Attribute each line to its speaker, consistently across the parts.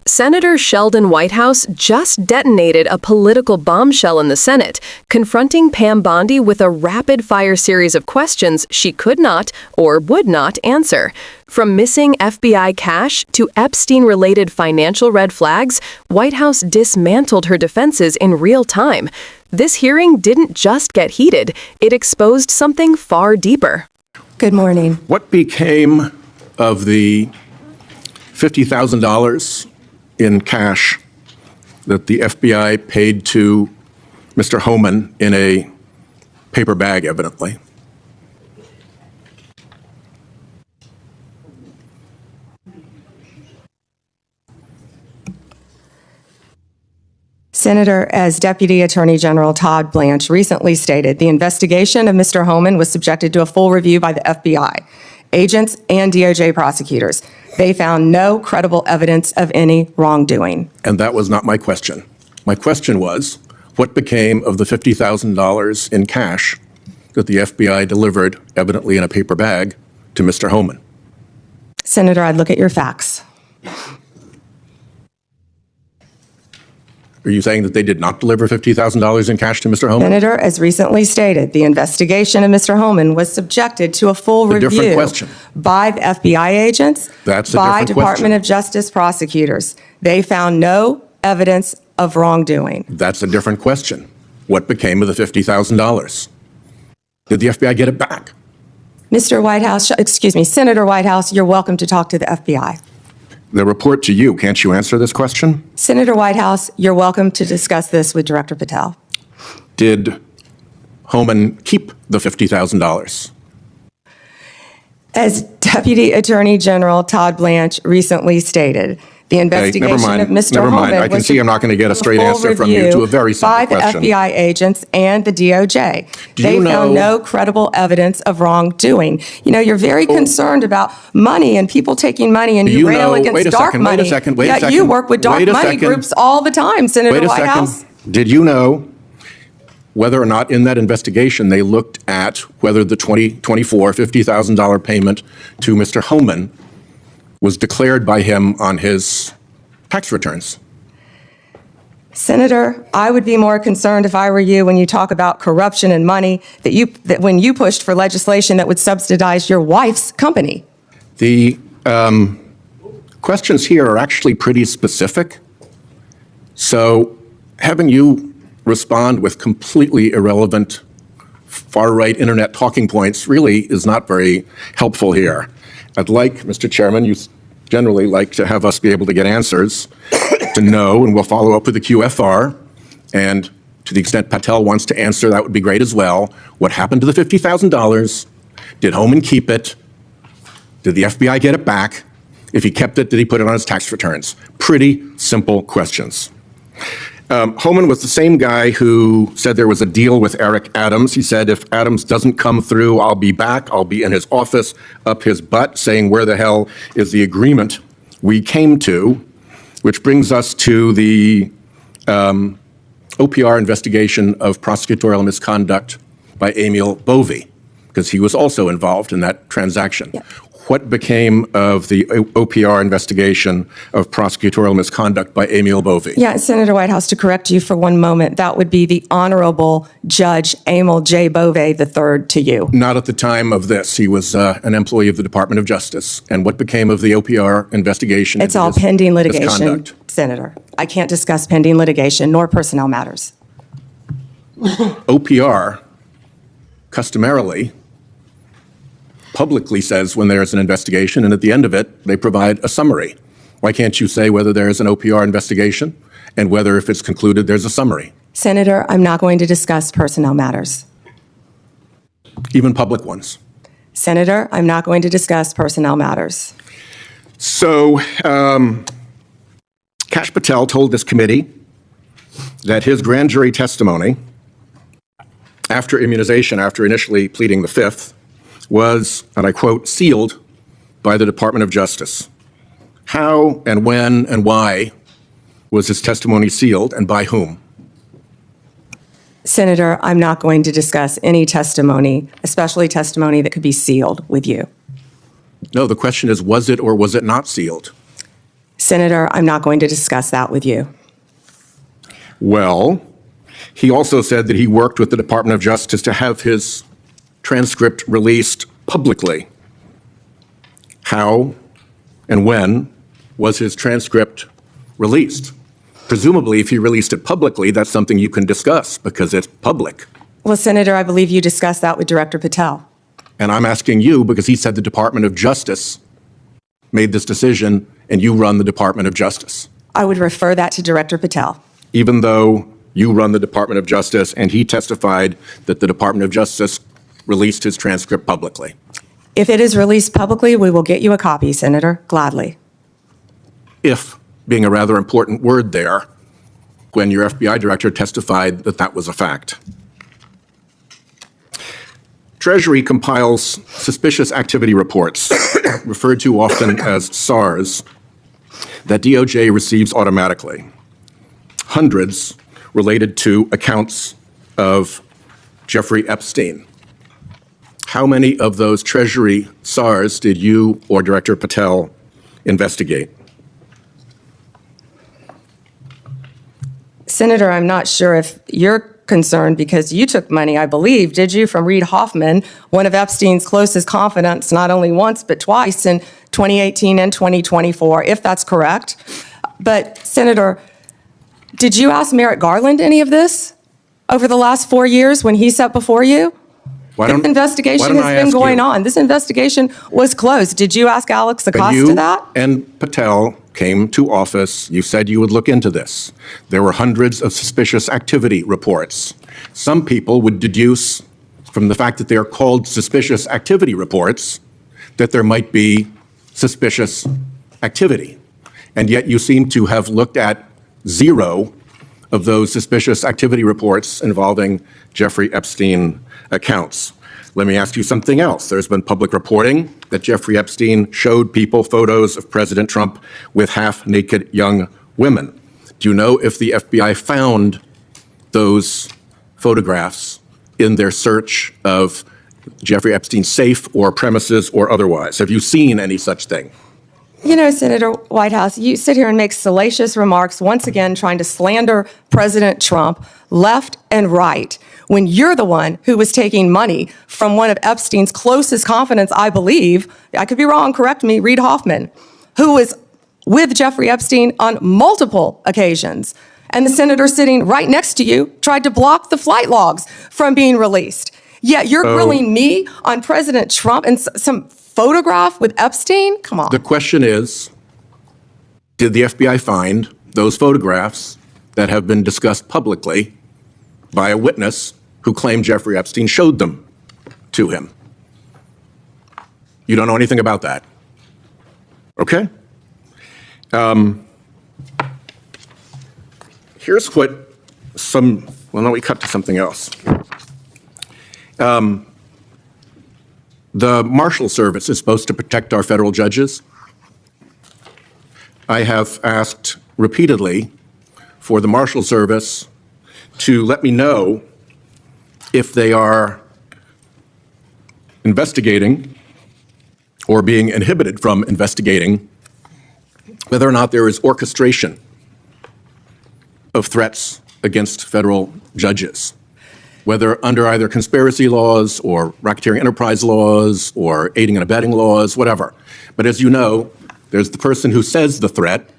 Speaker 1: Senator Sheldon Whitehouse just detonated a political bombshell in the Senate, confronting Pam Bondi with a rapid-fire series of questions she could not or would not answer. From missing FBI cash to Epstein-related financial red flags, Whitehouse dismantled her defenses in real time. This hearing didn't just get heated, it exposed something far deeper.
Speaker 2: Good morning.
Speaker 3: What became of the $50,000 in cash that the FBI paid to Mr. Homan in a paper bag, evidently?
Speaker 2: Senator, as Deputy Attorney General Todd Blanche recently stated, the investigation of Mr. Homan was subjected to a full review by the FBI, agents, and DOJ prosecutors. They found no credible evidence of any wrongdoing.
Speaker 3: And that was not my question. My question was, what became of the $50,000 in cash that the FBI delivered, evidently in a paper bag, to Mr. Homan?
Speaker 2: Senator, I'd look at your facts.
Speaker 3: Are you saying that they did not deliver $50,000 in cash to Mr. Homan?
Speaker 2: Senator, as recently stated, the investigation of Mr. Homan was subjected to a full review by the FBI agents, by Department of Justice prosecutors. They found no evidence of wrongdoing.
Speaker 3: That's a different question. What became of the $50,000? Did the FBI get it back?
Speaker 2: Mr. Whitehouse, excuse me, Senator Whitehouse, you're welcome to talk to the FBI.
Speaker 3: The report to you, can't you answer this question?
Speaker 2: Senator Whitehouse, you're welcome to discuss this with Director Patel.
Speaker 3: Did Homan keep the $50,000?
Speaker 2: As Deputy Attorney General Todd Blanche recently stated, the investigation of Mr. Homan
Speaker 3: I can see I'm not going to get a straight answer from you to a very simple question.
Speaker 2: By the FBI agents and the DOJ. They found no credible evidence of wrongdoing. You know, you're very concerned about money and people taking money, and you rail against dark money.
Speaker 3: Wait a second.
Speaker 2: You work with dark money groups all the time, Senator Whitehouse.
Speaker 3: Did you know whether or not in that investigation they looked at whether the $50,000 payment to Mr. Homan was declared by him on his tax returns?
Speaker 2: Senator, I would be more concerned if I were you when you talk about corruption and money that when you pushed for legislation that would subsidize your wife's company.
Speaker 3: The questions here are actually pretty specific. So having you respond with completely irrelevant far-right internet talking points really is not very helpful here. I'd like, Mr. Chairman, you generally like to have us be able to get answers to know, and we'll follow up with the QFR. And to the extent Patel wants to answer, that would be great as well. What happened to the $50,000? Did Homan keep it? Did the FBI get it back? If he kept it, did he put it on his tax returns? Pretty simple questions. Homan was the same guy who said there was a deal with Eric Adams. He said, if Adams doesn't come through, I'll be back. I'll be in his office, up his butt, saying, where the hell is the agreement we came to? Which brings us to the OPR investigation of prosecutorial misconduct by Emil Bovee, because he was also involved in that transaction. Yeah. What became of the OPR investigation of prosecutorial misconduct by Emil Bovee? Yeah,
Speaker 2: Senator Whitehouse, to correct you for one moment, that would be the Honorable Judge Emil J. Bovee III to you.
Speaker 3: Not at the time of this. He was an employee of the Department of Justice. And what became of the OPR investigation?
Speaker 2: It's all pending litigation, Senator. I can't discuss pending litigation nor personnel matters.
Speaker 3: OPR customarily publicly says when there's an investigation, and at the end of it, they provide a summary. Why can't you say whether there is an OPR investigation and whether, if it's concluded, there's a summary?
Speaker 2: Senator, I'm not going to discuss personnel matters.
Speaker 3: Even public ones?
Speaker 2: Senator, I'm not going to discuss personnel matters.
Speaker 3: So, Kash Patel told this committee that his grand jury testimony after immunization, after initially pleading the Fifth, was, and I quote, sealed by the Department of Justice. How and when and why was his testimony sealed, and by whom?
Speaker 2: Senator, I'm not going to discuss any testimony, especially testimony that could be sealed with you.
Speaker 3: No, the question is, was it or was it not sealed?
Speaker 2: Senator, I'm not going to discuss that with you.
Speaker 3: Well, he also said that he worked with the Department of Justice to have his transcript released publicly. How and when was his transcript released? Presumably, if he released it publicly, that's something you can discuss because it's public.
Speaker 2: Well, Senator, I believe you discussed that with Director Patel.
Speaker 3: And I'm asking you because he said the Department of Justice made this decision and you run the Department of Justice.
Speaker 2: I would refer that to Director Patel.
Speaker 3: Even though you run the Department of Justice and he testified that the Department of Justice released his transcript publicly.
Speaker 2: If it is released publicly, we will get you a copy, Senator, gladly.
Speaker 3: If being a rather important word there, when your FBI director testified that that was a fact. Treasury compiles suspicious activity reports, referred to often as SARs, that DOJ receives automatically. Hundreds related to accounts of Jeffrey Epstein. How many of those Treasury SARs did you or Director Patel investigate?
Speaker 2: Senator, I'm not sure if you're concerned because you took money, I believe, did you, from Reid Hoffman, one of Epstein's closest confidants, not only once but twice in 2018 and 2024, if that's correct. But, Senator, did you ask Merrick Garland any of this over the last 4 years when he sat before you? This investigation has been going on. This investigation was closed. Did you ask Alex Acosta that?
Speaker 3: And Patel came to office. You said you would look into this. There were hundreds of suspicious activity reports. Some people would deduce from the fact that they are called suspicious activity reports that there might be suspicious activity. And yet you seem to have looked at 0 of those suspicious activity reports involving Jeffrey Epstein accounts. Let me ask you something else. There's been public reporting that Jeffrey Epstein showed people photos of President Trump with half-naked young women. Do you know if the FBI found those photographs in their search of Jeffrey Epstein's safe or premises or otherwise? Have you seen any such thing?
Speaker 2: You know, Senator Whitehouse, you sit here and make salacious remarks, once again trying to slander President Trump left and right, when you're the one who was taking money from one of Epstein's closest confidants, I believe, I could be wrong, correct me, Reid Hoffman, who was with Jeffrey Epstein on multiple occasions. And the senator sitting right next to you tried to block the flight logs from being released. Yet you're grilling me on President Trump and some photograph with Epstein? Come on.
Speaker 3: The question is, did the FBI find those photographs that have been discussed publicly by a witness who claimed Jeffrey Epstein showed them to him? You don't know anything about that? Okay. Here's what well, no, we cut to something else. The Marshal Service is supposed to protect our federal judges. I have asked repeatedly for the Marshal Service to let me know if they are investigating or being inhibited from investigating whether or not there is orchestration of threats against federal judges, whether under either conspiracy laws or racketeering enterprise laws or aiding and abetting laws, whatever. But as you know, there's the person who says the threat,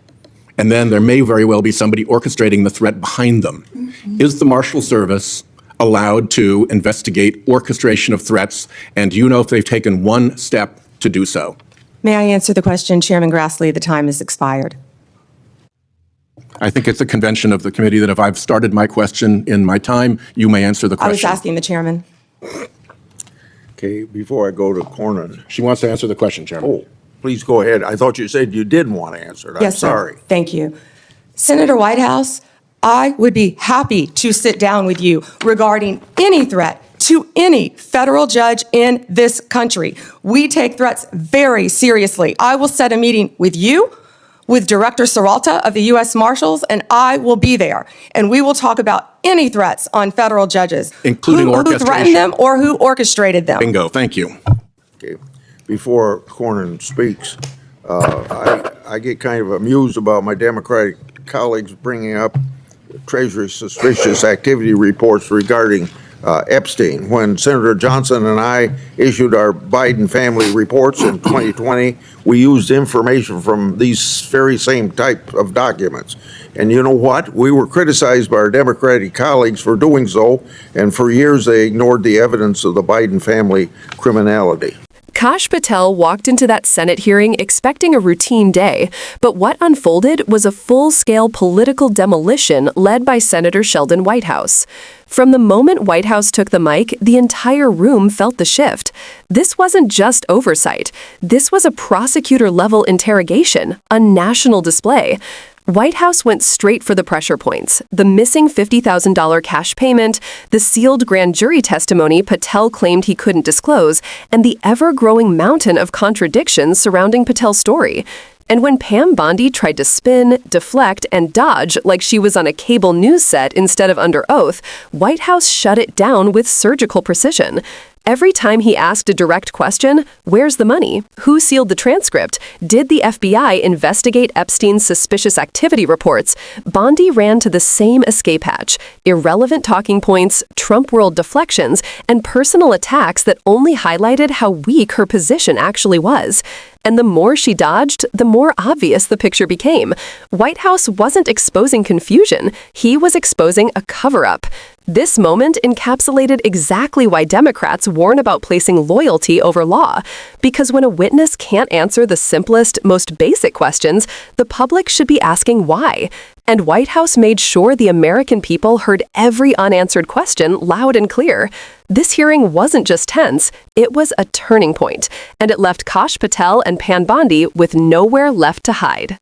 Speaker 3: and then there may very well be somebody orchestrating the threat behind them. Mm-hmm. Is the Marshal Service allowed to investigate orchestration of threats, and do you know if they've taken one step to do so?
Speaker 2: May I answer the question, Chairman Grassley? The time has expired.
Speaker 3: I think it's a convention of the committee that if I've started my question in my time, you may answer the question.
Speaker 2: I was asking the chairman.
Speaker 4: Okay, before I go to Cornyn.
Speaker 3: She wants to answer the question, Chairman.
Speaker 4: Oh, please go ahead. I thought you said you didn't want to answer it.
Speaker 2: Yes,
Speaker 4: I'm sorry.
Speaker 2: Sir. Thank you. Senator Whitehouse, I would be happy to sit down with you regarding any threat to any federal judge in this country. We take threats very seriously. I will set a meeting with you, with Director Serralta of the U.S. Marshals, and I will be there. And we will talk about any threats on federal judges.
Speaker 3: Including orchestration.
Speaker 2: Who threatened them or who orchestrated them.
Speaker 3: Bingo, thank you.
Speaker 4: Okay, before Cornyn speaks, I get kind of amused about my Democratic colleagues bringing up Treasury suspicious activity reports regarding Epstein. When Senator Johnson and I issued our Biden family reports in 2020, we used information from these very same type of documents. And you know what? We were criticized by our Democratic colleagues for doing so, and for years they ignored the evidence of the Biden family criminality.
Speaker 1: Kash Patel walked into that Senate hearing expecting a routine day, but what unfolded was a full-scale political demolition led by Senator Sheldon Whitehouse. From the moment Whitehouse took the mic, the entire room felt the shift. This wasn't just oversight. This was a prosecutor-level interrogation, a national display. Whitehouse went straight for the pressure points: the missing $50,000 cash payment, the sealed grand jury testimony Patel claimed he couldn't disclose, and the ever-growing mountain of contradictions surrounding Patel's story. And when Pam Bondi tried to spin, deflect, and dodge like she was on a cable news set instead of under oath, Whitehouse shut it down with surgical precision. Every time he asked a direct question, where's the money? Who sealed the transcript? Did the FBI investigate Epstein's suspicious activity reports? Bondi ran to the same escape hatch: irrelevant talking points, Trump world deflections, and personal attacks that only highlighted how weak her position actually was. And the more she dodged, the more obvious the picture became. Whitehouse wasn't exposing confusion. He was exposing a cover-up. This moment encapsulated exactly why Democrats warn about placing loyalty over law. Because when a witness can't answer the simplest, most basic questions, the public should be asking why. And Whitehouse made sure the American people heard every unanswered question loud and clear. This hearing wasn't just tense, it was a turning point, and it left Kash Patel and Pam Bondi with nowhere left to hide.